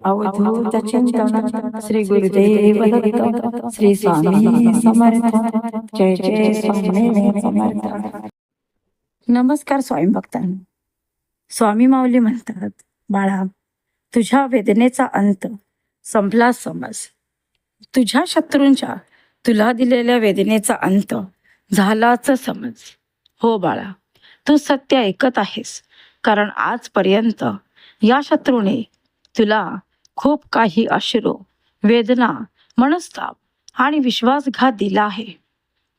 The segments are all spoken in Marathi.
अवधूत चिंतन श्री गुरुदेव दत्त श्री स्वामी समर्थ जय जय स्वामी समर्थ। नमस्कार स्वामी भक्तांनो, स्वामी माऊली म्हणतात, बाळा, तुझ्या वेदनेचा अंत संपला समज. तुझ्या शत्रूंच्या तुला दिलेल्या वेदनेचा अंत झालाच समज. हो बाळा, तू सत्य ऐकत आहेस, कारण आजपर्यंत या शत्रूने तुला खूप काही अश्रू, वेदना, मनस्ताप आणि विश्वासघात दिला आहे.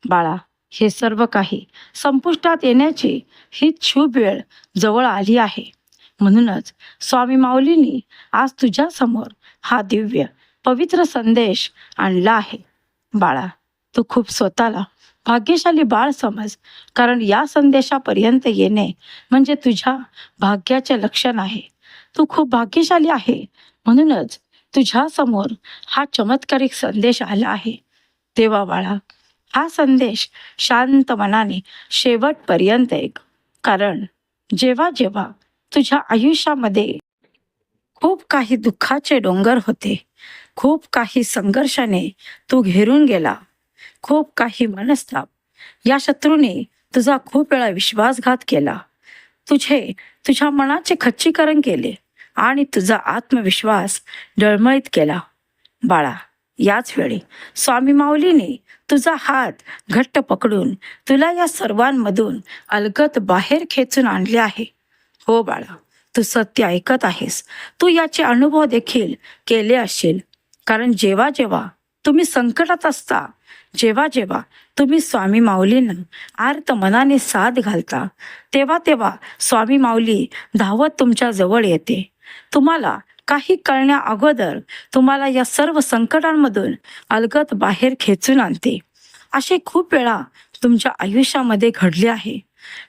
बाळा, हे सर्व काही संपुष्टात येण्याची ही शुभ वेळ जवळ आली आहे. म्हणूनच स्वामी माऊलींनी आज तुझ्या समोर हा दिव्य पवित्र संदेश आणला आहे. बाळा, तू खूप स्वतःला भाग्यशाली बाळ समज, कारण या संदेशापर्यंत येणे म्हणजे तुझ्या भाग्याचे लक्षण आहे. तू खूप भाग्यशाली आहे, म्हणूनच तुझ्या समोर हा चमत्कारिक संदेश आला आहे. तेव्हा बाळा, हा संदेश शांत मनाने शेवटपर्यंत ऐक, कारण जेव्हा जेव्हा तुझ्या आयुष्यामध्ये खूप काही दुःखाचे डोंगर होते, खूप काही संघर्षाने तू घेरून गेला, खूप काही मनस्ताप, या शत्रूने तुझा खूप वेळा विश्वासघात केला, तुझ्या मनाचे खच्चीकरण केले आणि तुझा आत्मविश्वास डळमळीत केला. बाळा, याच वेळी स्वामी माऊलीने तुझा हात घट्ट पकडून तुला या सर्वांमधून अलगद बाहेर खेचून आणले आहे. हो बाळा, तू सत्य ऐकत आहेस. तू याचे अनुभव देखील केले असशील, कारण जेव्हा जेव्हा तुम्ही संकटात असता, जेव्हा जेव्हा तुम्ही स्वामी माऊलींना आर्त मनाने साथ घालता, तेव्हा तेव्हा स्वामी माऊली धावत तुमच्या जवळ येते. तुम्हाला काही कळण्या अगोदर तुम्हाला या सर्व संकटांमधून अलगद बाहेर खेचून आणते. असे खूप वेळा तुमच्या आयुष्यामध्ये घडले आहे.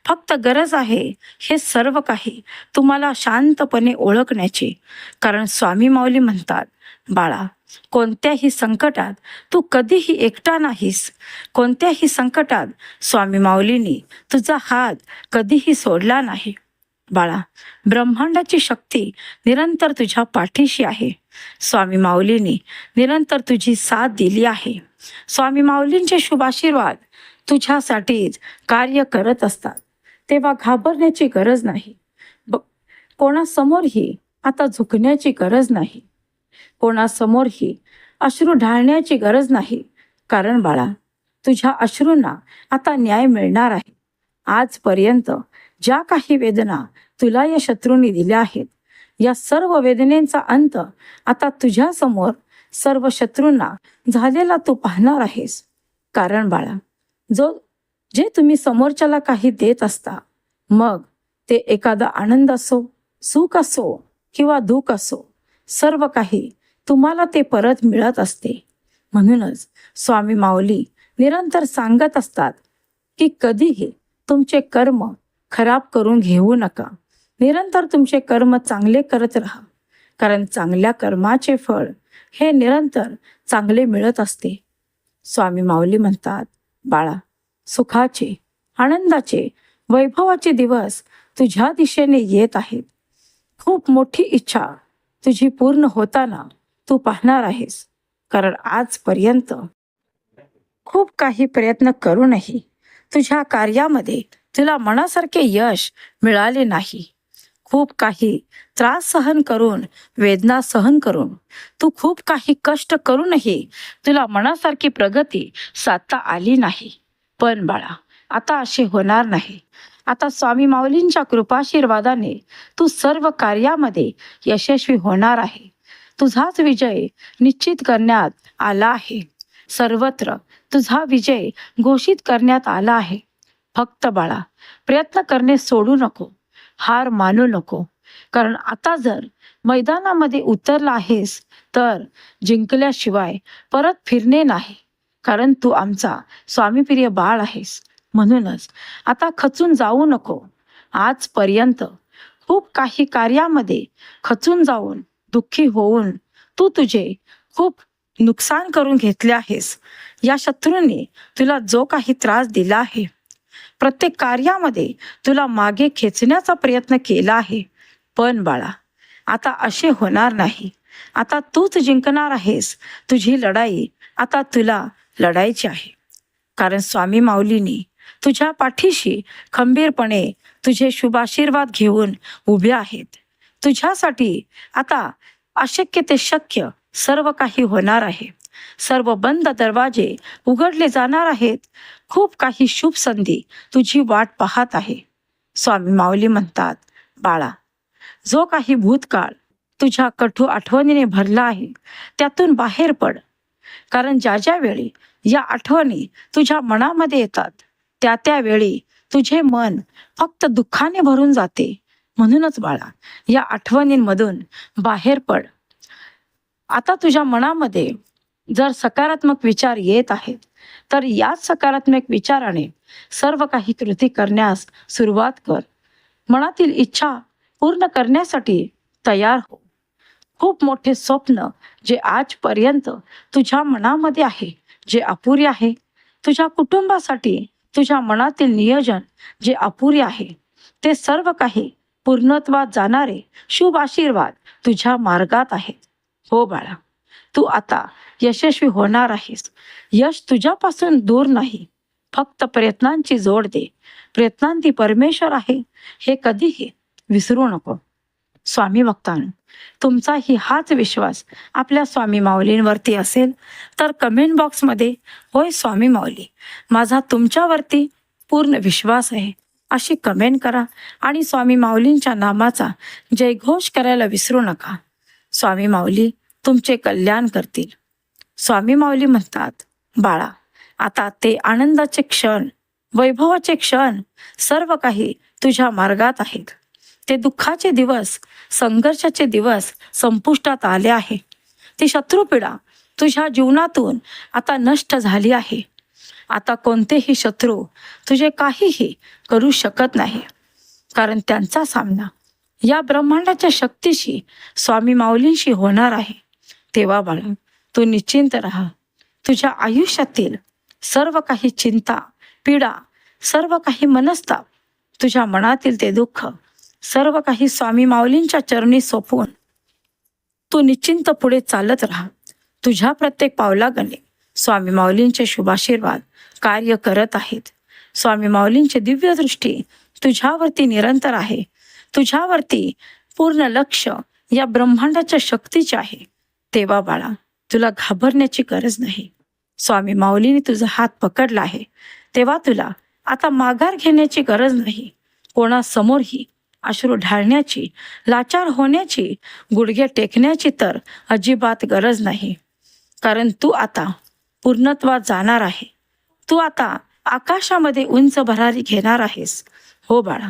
फक्त गरज आहे हे सर्व काही तुम्हाला शांतपणे ओळखण्याची, कारण स्वामी माऊली म्हणतात, बाळा, कोणत्याही संकटात तू कधीही एकटा नाहीस. कोणत्याही संकटात स्वामी माऊलींनी तुझा हात कधीही सोडला नाही. बाळा, ब्रह्मांडाची शक्ती निरंतर तुझ्या पाठीशी आहे. स्वामी माऊलींनी निरंतर तुझी साथ दिली आहे. स्वामी माऊलींचे शुभ आशीर्वाद तुझ्यासाठीच कार्य करत असतात. तेव्हा घाबरण्याची गरज नाही. कोणासमोरही आता झुकण्याची गरज नाही. कोणासमोरही अश्रू ढाळण्याची गरज नाही, कारण बाळा, तुझ्या अश्रूंना आता न्याय मिळणार आहे. आजपर्यंत ज्या काही वेदना तुला या शत्रूंनी दिल्या आहेत, या सर्व वेदनेचा अंत आता तुझ्या समोर सर्व शत्रूंना झालेला तू पाहणार आहेस. कारण बाळा, जे तुम्ही समोरच्याला काही देत असता, मग ते एखादा आनंद असो, सुख असो किंवा दुःख असो, सर्व काही तुम्हाला ते परत मिळत असते. म्हणूनच स्वामी माऊली निरंतर सांगत असतात की कधीही तुमचे कर्म खराब करून घेऊ नका. निरंतर तुमचे कर्म चांगले करत राहा, कारण चांगल्या कर्माचे फळ हे निरंतर चांगले मिळत असते. स्वामी माऊली म्हणतात, बाळा, सुखाचे, आनंदाचे, वैभवाचे दिवस तुझ्या दिशेने येत आहेत. खूप मोठी इच्छा तुझी पूर्ण होताना तू पाहणार आहेस, कारण आजपर्यंत खूप काही प्रयत्न करूनही तुझ्या कार्यामध्ये तुला मनासारखे यश मिळाले नाही. खूप काही त्रास सहन करून, वेदना सहन करून, तू खूप काही कष्ट करूनही तुला मनासारखी प्रगती साधता आली नाही. पण बाळा, आता असे होणार नाही. आता स्वामी माऊलींच्या कृपाशीर्वादाने तू सर्व कार्यामध्ये यशस्वी होणार आहे. तुझाच विजय निश्चित करण्यात आला आहे. सर्वत्र तुझा विजय घोषित करण्यात आला आहे. फक्त बाळा, प्रयत्न करणे सोडू नको, हार मानू नको, कारण आता जर मैदानामध्ये उतरला आहेस तर जिंकल्याशिवाय परत फिरणे नाही, कारण तू आमचा स्वामीप्रिय बाळ आहेस. म्हणूनच आता खचून जाऊ नको. आजपर्यंत खूप काही कार्यामध्ये खचून जाऊन, दुःखी होऊन तू तुझे खूप नुकसान करून घेतले आहेस. या शत्रूंनी तुला जो काही त्रास दिला आहे, प्रत्येक कार्यामध्ये तुला मागे खेचण्याचा प्रयत्न केला आहे. पण बाळा, आता असे होणार नाही. आता तूच जिंकणार आहेस. तुझी लढाई आता तुला लढायची आहे. कारण स्वामी माऊलींनी तुझ्या पाठीशी खंबीरपणे तुझे शुभाशीर्वाद घेऊन उभे आहेत. तुझ्यासाठी आता अशक्य ते शक्य सर्व काही होणार आहे. सर्व बंद दरवाजे उघडले जाणार आहेत. खूप काही शुभ संधी तुझी वाट पाहत आहे. स्वामी माऊली म्हणतात, बाळा, जो काही भूतकाळ तुझ्या कठोर आठवणीने भरला आहे त्यातून बाहेर पड. कारण ज्या ज्या वेळी या आठवणी तुझ्या मनामध्ये येतात त्या त्यावेळी तुझे मन फक्त दुःखाने भरून जाते. म्हणूनच बाळा, या आठवणींमधून बाहेर पड. आता तुझ्या मनामध्ये जर सकारात्मक विचार येत आहेत तर याच सकारात्मक विचाराने सर्व काही कृती करण्यास सुरुवात कर. मनातील इच्छा पूर्ण करण्यासाठी तयार हो. खूप मोठे स्वप्न जे आजपर्यंत तुझ्या मनामध्ये आहे, जे अपुरे आहे, तुझ्या कुटुंबासाठी तुझ्या मनातील नियोजन जे अपुरे आहे, ते सर्व काही पूर्णत्वात जाणारे शुभ आशीर्वाद तुझ्या मार्गात आहेत. हो बाळा, तू आता यशस्वी होणार आहेस. यश तुझ्यापासून दूर नाही, फक्त प्रयत्नांची जोड दे. प्रयत्नांती परमेश्वर आहे हे कधीही विसरू नको. स्वामी भक्तांनो, तुमचाही हाच विश्वास आपल्या स्वामी माऊलींवरती असेल तर कमेंट बॉक्समध्ये होय स्वामी माऊली, माझा तुमच्यावरती पूर्ण विश्वास आहे अशी कमेंट करा आणि स्वामी माऊलींच्या नामाचा जयघोष करायला विसरू नका. स्वामी माऊली तुमचे कल्याण करतील. स्वामी माऊली म्हणतात, बाळा, आता ते आनंदाचे क्षण, वैभवाचे क्षण सर्व काही तुझ्या मार्गात आहेत. ते दुःखाचे दिवस, संघर्षाचे दिवस संपुष्टात आले आहे. ती शत्रुपीडा तुझ्या जीवनातून आता नष्ट झाली आहे. आता कोणतेही शत्रू तुझे काहीही करू शकत नाही. कारण त्यांचा सामना या ब्रह्मांडाच्या शक्तीशी, स्वामी माऊलींशी होणार आहे. तेव्हा बाळा, तू निश्चिंत राहा. तुझ्या आयुष्यातील सर्व काही चिंता, पीडा, सर्व काही मनस्ताप, तुझ्या मनातील ते दुःख सर्व काही स्वामी माऊलींच्या चरणी सोपवून तू निश्चिंत पुढे चालत राहा. तुझ्या प्रत्येक पावलागणे स्वामी माऊलींचे शुभाशीर्वाद कार्य करत आहेत. स्वामी माऊलींची दिव्य दृष्टी तुझ्यावरती निरंतर आहे. तुझ्यावरती पूर्ण लक्ष या ब्रह्मांडाच्या शक्तीचे आहे. तेव्हा बाळा, तुला घाबरण्याची गरज नाही. स्वामी माऊलीने तुझा हात पकडला आहे, तेव्हा तुला आता माघार घेण्याची गरज नाही. कोणासमोरही अश्रू ढाळण्याची, लाचार होण्याची, गुडघे टेकण्याची तर अजिबात गरज नाही. कारण तू आता पूर्णत्वात जाणार आहे. तू आता आकाशामध्ये उंच भरारी घेणार आहेस. हो बाळा,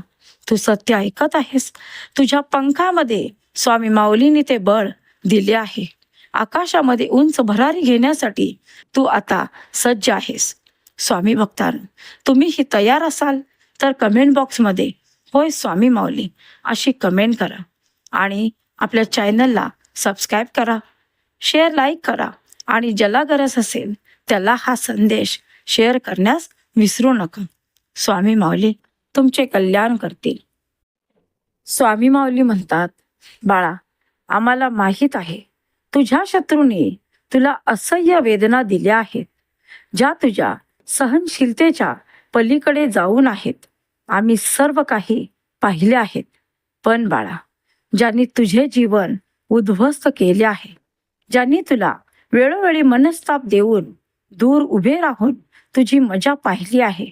तू सत्य ऐकत आहेस. तुझ्या पंखामध्ये स्वामी माऊलीने ते बळ दिले आहे. आकाशामध्ये उंच भरारी घेण्यासाठी तू आता सज्ज आहेस. स्वामी भक्तांनो, तुम्हीही तयार असाल तर कमेंट बॉक्समध्ये होय स्वामी माऊली अशी कमेंट करा आणि आपल्या चॅनलला सबस्क्राईब करा, शेअर, लाईक करा आणि ज्याला गरज असेल त्याला हा संदेश शेअर करण्यास विसरू नका. स्वामी माऊली तुमचे कल्याण करतील. स्वामी माऊली म्हणतात, बाळा, आम्हाला माहीत आहे तुझ्या शत्रूने तुला असह्य वेदना दिल्या आहेत, ज्या तुझ्या सहनशीलतेच्या पलीकडे जाऊन आहेत. आम्ही सर्व काही पाहिले आहेत. पण बाळा, ज्यांनी तुझे जीवन उद्ध्वस्त केले आहे, ज्यांनी तुला वेळोवेळी मनस्ताप देऊन दूर उभे राहून तुझी मजा पाहिली आहे,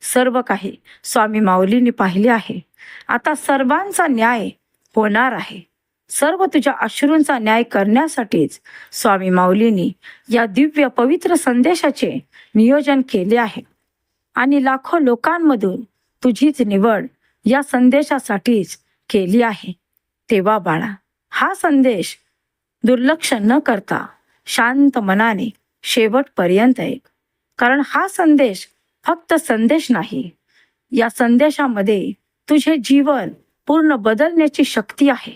सर्व काही स्वामी माऊलींनी पाहिले आहे. आता सर्वांचा न्याय होणार आहे. सर्व तुझ्या अश्रूंचा न्याय करण्यासाठीच स्वामी माऊलींनी या दिव्य पवित्र संदेशाचे नियोजन केले आहे आणि लाखो लोकांमधून तुझीच निवड या संदेशासाठीच केली आहे. तेव्हा बाळा, हा संदेश दुर्लक्ष न करता शांत मनाने शेवटपर्यंत ऐक. कारण हा संदेश फक्त संदेश नाही, या संदेशामध्ये तुझे जीवन पूर्ण बदलण्याची शक्ती आहे,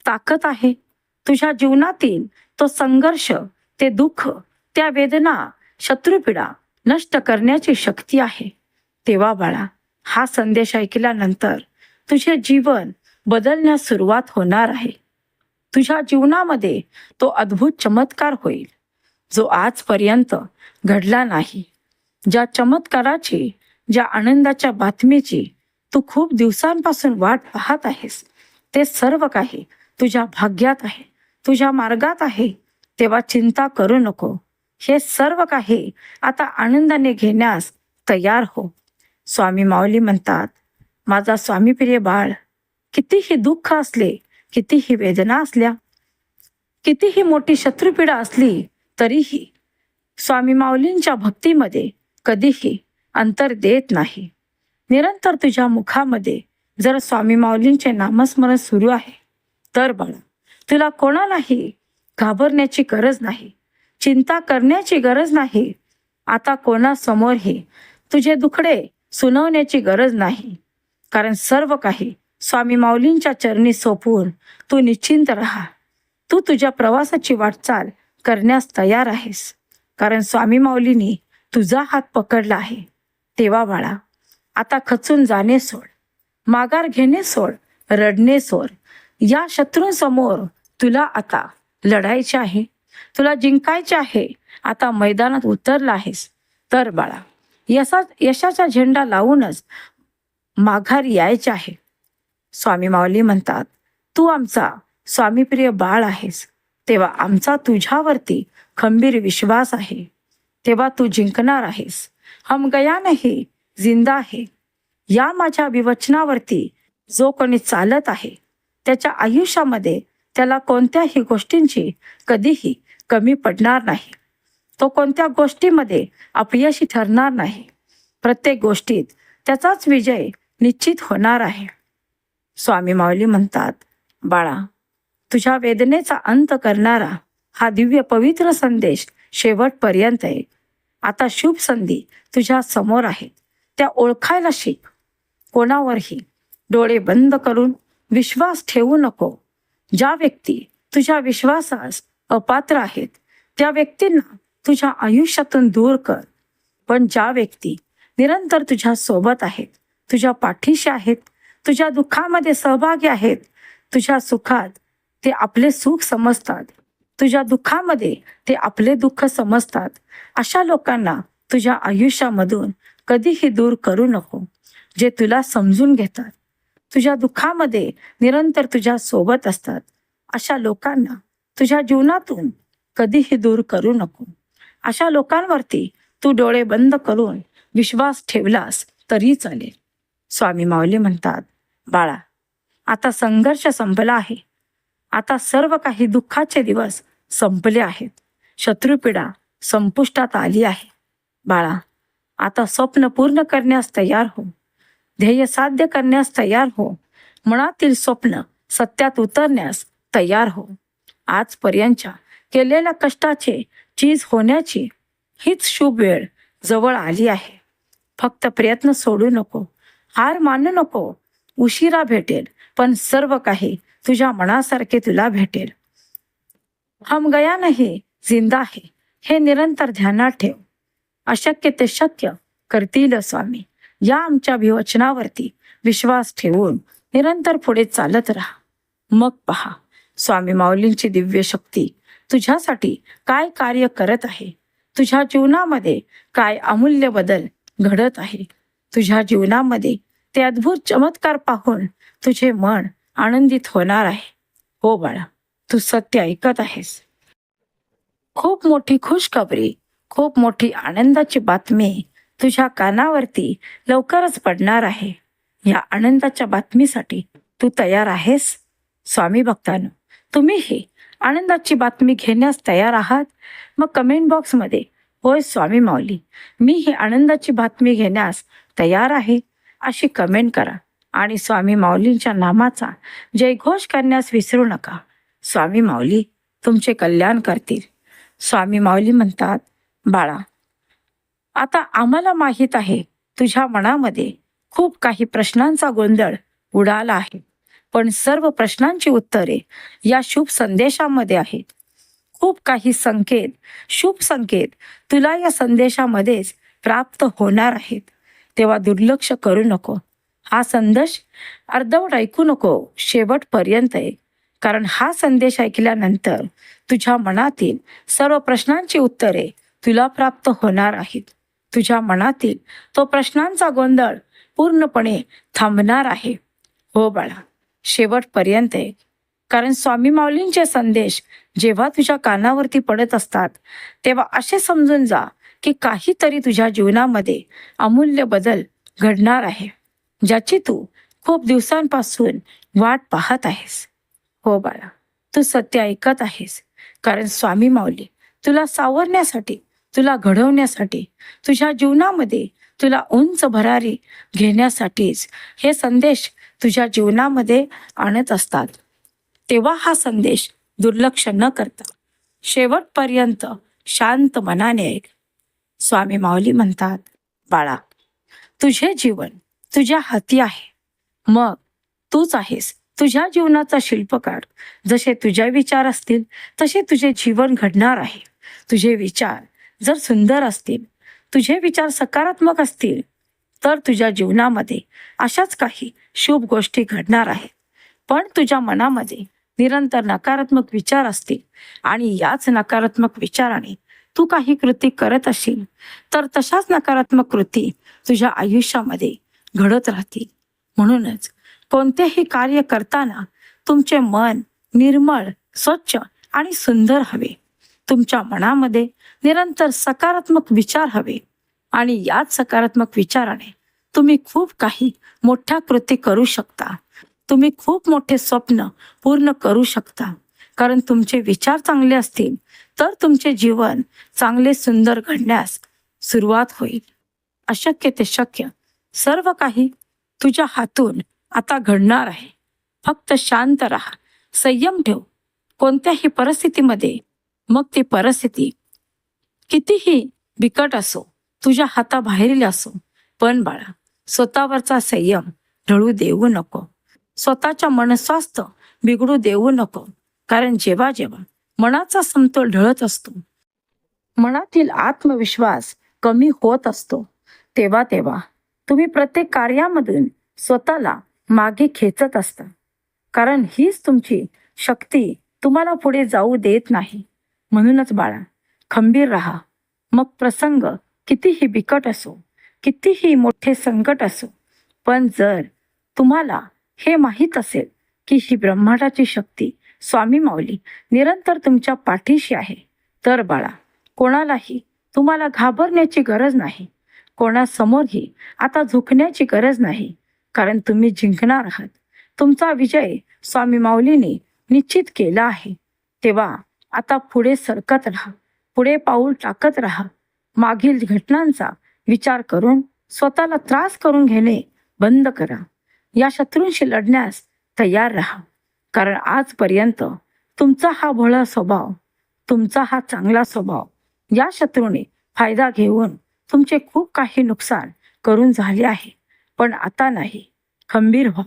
ताकद आहे. तुझ्या जीवनातील तो संघर्ष, ते दुःख, त्या वेदना, शत्रुपीडा नष्ट करण्याची शक्ती आहे. तेव्हा बाळा, हा संदेश ऐकल्यानंतर तुझे जीवन बदलण्यास सुरुवात होणार आहे. तुझ्या जीवनामध्ये तो अद्भुत चमत्कार होईल जो आजपर्यंत घडला नाही. ज्या चमत्काराची, ज्या आनंदाच्या बातमीची तू खूप दिवसांपासून वाट पाहत आहेस, ते सर्व काही तुझ्या भाग्यात आहे, तुझ्या मार्गात आहे. तेव्हा चिंता करू नको. हे सर्व काही आता आनंदाने घेण्यास तयार हो. स्वामी माऊली म्हणतात, माझा स्वामीप्रिय बाळ, कितीही दुःख असले, कितीही वेदना असल्या, कितीही मोठी शत्रुपीडा असली, तरीही स्वामी माऊलींच्या भक्तीमध्ये कधीही अंतर देत नाही. निरंतर तुझ्या मुखामध्ये जर स्वामी माऊलींचे नामस्मरण सुरू आहे, तर बाळा, तुला कोणालाही घाबरण्याची गरज नाही, चिंता करण्याची गरज नाही. आता कोणासमोरही तुझे दुखडे सुनावण्याची गरज नाही. कारण सर्व काही स्वामी माऊलींच्या चरणी सोपवून तू निश्चिंत राहा. तू तुझ्या प्रवासाची वाटचाल करण्यास तयार आहेस. कारण स्वामी माऊलींनी तुझा हात पकडला आहे. तेव्हा बाळा, आता खचून जाणे सोड, माघार घेणे सोड, रडणे सोड. या शत्रूंसमोर तुला आता लढायचे आहे, तुला जिंकायचे आहे. आता मैदानात उतरला आहेस, तर बाळा, यशाचा झेंडा लावूनच माघार यायचे आहे. स्वामी माऊली म्हणतात, तू आमचा स्वामीप्रिय बाळ आहेस, तेव्हा आमचा तुझ्यावरती खंबीर विश्वास आहे. तेव्हा तू जिंकणार आहेस. हम गया नाही, जिंदा आहे. या माझ्या विवचनावरती जो कोणी चालत आहे, त्याच्या आयुष्यामध्ये त्याला कोणत्याही गोष्टींची कधीही कमी पडणार नाही. तो कोणत्या गोष्टीमध्ये अपयशी ठरणार नाही. प्रत्येक गोष्टीत त्याचाच विजय निश्चित होणार आहे. स्वामी माऊली म्हणतात, बाळा, तुझ्या वेदनेचा अंत करणारा हा दिव्य पवित्र संदेश शेवटपर्यंत आहे. आता शुभ संधी तुझ्या समोर आहेत, त्या ओळखायला शिक. कोणावरही डोळे बंद करून विश्वास ठेवू नको. ज्या व्यक्ती तुझ्या विश्वासास अपात्र आहेत, त्या व्यक्तींना तुझ्या आयुष्यातून दूर कर. पण ज्या व्यक्ती निरंतर तुझ्या सोबत आहेत, तुझ्या पाठीशी आहेत, तुझ्या दुःखामध्ये सहभागी आहेत, तुझ्या सुखात ते आपले सुख समजतात, तुझ्या दुःखामध्ये ते आपले दुःख समजतात, अशा लोकांना तुझ्या आयुष्यामधून कधीही दूर करू नको. जे तुला समजून घेतात, तुझ्या दुःखामध्ये निरंतर तुझ्या सोबत असतात, अशा लोकांना तुझ्या जीवनातून कधीही दूर करू नको. अशा लोकांवरती तू डोळे बंद करून विश्वास ठेवलास तरी चालेल. स्वामी माऊली म्हणतात, बाळा, आता संघर्ष संपला आहे. आता सर्व काही दुःखाचे दिवस संपले आहेत. शत्रुपीडा संपुष्टात आली आहे. बाळा, आता स्वप्न पूर्ण करण्यास तयार हो. ध्येय साध्य करण्यास तयार हो. मनातील स्वप्न सत्यात उतरण्यास तयार हो. आजपर्यंतच्या केलेल्या कष्टाचे चीज होण्याची हीच शुभ वेळ जवळ आली आहे. फक्त प्रयत्न सोडू नको, हार मानू नको. उशिरा भेटेल, पण सर्व काही तुझ्या मनासारखे तुला भेटेल. हम गया नाही, जिंदा आहे, हे निरंतर ध्यानात ठेव. अशक्य ते शक्य करतील स्वामी. या आमच्या विवचनावरती विश्वास ठेवून निरंतर पुढे चालत राहा. मग पहा, स्वामी माऊलींची दिव्य शक्ती तुझ्यासाठी काय कार्य करत आहे. तुझ्या जीवनामध्ये काय अमूल्य बदल घडत आहे. तुझ्या जीवनामध्ये ते अद्भुत चमत्कार पाहून तुझे मन आनंदित होणार आहे. हो बाळा, तू सत्य ऐकत आहेस. खूप मोठी खुशखबरी, खूप मोठी आनंदाची बातमी तुझ्या कानावरती लवकरच पडणार आहे. या आनंदाच्या बातमीसाठी तू तयार आहेस? स्वामी भक्तांनो, तुम्हीही आनंदाची बातमी घेण्यास तयार आहात? मग कमेंट बॉक्समध्ये होय स्वामी माऊली, मी ही आनंदाची बातमी घेण्यास तयार आहे अशी कमेंट करा. आणि स्वामी माऊलींच्या नामाचा जयघोष करण्यास विसरू नका. स्वामी माऊली तुमचे कल्याण करतील. स्वामी माऊली म्हणतात, बाळा, आता आम्हाला माहीत आहे तुझ्या मनामध्ये खूप काही प्रश्नांचा गोंधळ उडाला आहे, पण सर्व प्रश्नांची उत्तरे या शुभ संदेशामध्ये आहेत. खूप काही संकेत, शुभ संकेत तुला या संदेशामध्येच प्राप्त होणार आहेत. तेव्हा दुर्लक्ष करू नको. हा संदेश अर्धवट ऐकू नको, शेवटपर्यंत आहे. कारण हा संदेश ऐकल्यानंतर तुझ्या मनातील सर्व प्रश्नांची उत्तरे तुला प्राप्त होणार आहेत. तुझ्या मनातील तो प्रश्नांचा गोंधळ पूर्णपणे थांबणार आहे. हो बाळा, शेवटपर्यंत ऐक. कारण स्वामी माऊलींचे संदेश जेव्हा तुझ्या कानावरती पडत असतात तेव्हा असे समजून जा की काहीतरी तुझ्या जीवनामध्ये अमूल्य बदल घडणार आहे, ज्याची तू खूप दिवसांपासून वाट पाहत आहेस. हो बाळा, तू सत्य ऐकत आहेस. कारण स्वामी माऊली तुला सावरण्यासाठी, तुला घडवण्यासाठी, तुझ्या जीवनामध्ये तुला उंच भरारी घेण्यासाठीच हे संदेश तुझ्या जीवनामध्ये आणत असतात. तेव्हा हा संदेश दुर्लक्ष न करता शेवटपर्यंत शांत मनाने ऐक. स्वामी माऊली म्हणतात, बाळा, तुझे जीवन तुझ्या हाती आहे. मग तूच आहेस तुझ्या जीवनाचा शिल्पकार. जसे तुझे विचार असतील तसे तुझे जीवन घडणार आहे. तुझे विचार जर सुंदर असतील, तुझे विचार सकारात्मक असतील, तर तुझ्या जीवनामध्ये अशाच काही शुभ गोष्टी घडणार आहेत. पण तुझ्या मनामध्ये निरंतर नकारात्मक विचार असतील आणि याच नकारात्मक विचाराने तू काही कृती करत असशील, तर तशाच नकारात्मक कृती तुझ्या आयुष्यामध्ये घडत राहतील. म्हणूनच कोणतेही कार्य करताना तुमचे मन निर्मळ, स्वच्छ आणि सुंदर हवे. तुमच्या मनामध्ये निरंतर सकारात्मक विचार हवे आणि याच सकारात्मक विचाराने तुम्ही खूप काही मोठ्या कृती करू शकता. तुम्ही खूप मोठे स्वप्न पूर्ण करू शकता. कारण तुमचे विचार चांगले असतील तर तुमचे जीवन चांगले सुंदर घडण्यास सुरुवात होईल. अशक्य ते शक्य सर्व काही तुझ्या हातून आता घडणार आहे. फक्त शांत राहा, संयम ठेव. कोणत्याही परिस्थितीमध्ये, मग ती परिस्थिती कितीही बिकट असो, तुझ्या हाताबाहेरील असो, पण बाळा, स्वतःवरचा संयम ढळू देऊ नको. स्वतःच्या मनस्वास्थ्य बिघडू देऊ नको. कारण जेव्हा जेव्हा मनाचा समतोल ढळत असतो, मनातील आत्मविश्वास कमी होत असतो, तेव्हा तेव्हा तुम्ही प्रत्येक कार्यामधून स्वतःला मागे खेचत असता. कारण हीच तुमची शक्ती तुम्हाला पुढे जाऊ देत नाही. म्हणूनच बाळा, खंबीर राहा. मग प्रसंग कितीही बिकट असो, कितीही मोठे संकट असो, पण जर तुम्हाला हे माहीत असेल की ही ब्रह्मांडाची शक्ती स्वामी माऊली निरंतर तुमच्या पाठीशी आहे, तर बाळा, कोणालाही तुम्हाला घाबरण्याची गरज नाही. कोणासमोरही आता झुकण्याची गरज नाही. कारण तुम्ही जिंकणार आहात. तुमचा विजय स्वामी माऊलीने निश्चित केला आहे. तेव्हा आता पुढे सरकत राहा, पुढे पाऊल टाकत राहा. मागील घटनांचा विचार करून स्वतःला त्रास करून घेणे बंद करा. या शत्रूंशी लढण्यास तयार राहा. कारण आजपर्यंत तुमचा हा भोळा स्वभाव, तुमचा हा चांगला स्वभाव या शत्रूने फायदा घेऊन तुमचे खूप काही नुकसान करून झाले आहे. पण आता नाही. खंबीर व्हा,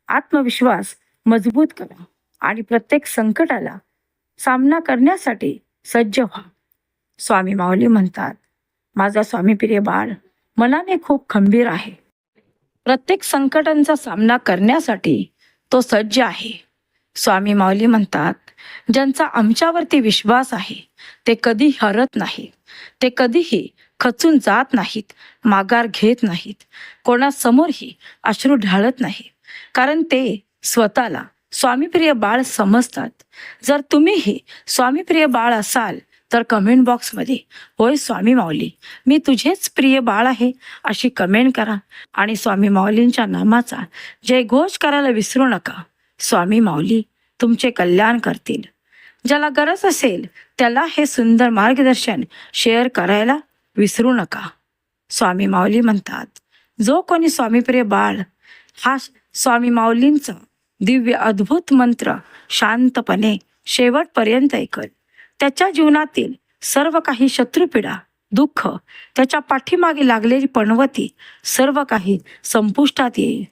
आत्मविश्वास मजबूत करा आणि प्रत्येक संकटाला सामना करण्यासाठी सज्ज व्हा. स्वामी माऊली म्हणतात, माझा स्वामीप्रिय बाळ मनाने खूप खंबीर आहे. प्रत्येक संकटांचा सामना करण्यासाठी तो सज्ज आहे. स्वामी माऊली म्हणतात, ज्यांचा आमच्यावरती विश्वास आहे ते कधी हरत नाहीत. ते कधीही खचून जात नाहीत, माघार घेत नाहीत, कोणासमोरही अश्रू ढाळत नाहीत. कारण ते स्वतःला स्वामीप्रिय बाळ समजतात. जर तुम्हीही स्वामीप्रिय बाळ असाल तर कमेंट बॉक्समध्ये होय स्वामी माऊली, मी तुझेच प्रिय बाळ आहे अशी कमेंट करा आणि स्वामी माऊलींच्या नामाचा जयघोष करायला विसरू नका. स्वामी माऊली तुमचे कल्याण करतील. ज्याला गरज असेल त्याला हे सुंदर मार्गदर्शन शेअर करायला विसरू नका. स्वामी माऊली म्हणतात, जो कोणी स्वामीप्रिय बाळ हा स्वामी माऊलींचा दिव्य अद्भुत मंत्र शांतपणे शेवटपर्यंत ऐकल, त्याच्या जीवनातील सर्व काही शत्रुपीडा, दुःख, त्याच्या पाठीमागे लागलेली पणवती सर्व काही संपुष्टात येईल.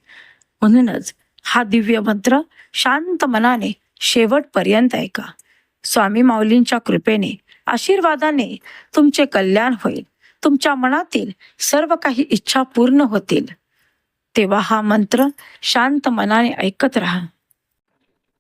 म्हणूनच हा दिव्य मंत्र शांत मनाने शेवटपर्यंत ऐका. स्वामी माऊलींच्या कृपेने, आशीर्वादाने तुमचे कल्याण होईल. तुमच्या मनातील सर्व काही इच्छा पूर्ण होतील. तेव्हा हा मंत्र शांत मनाने ऐकत राहा.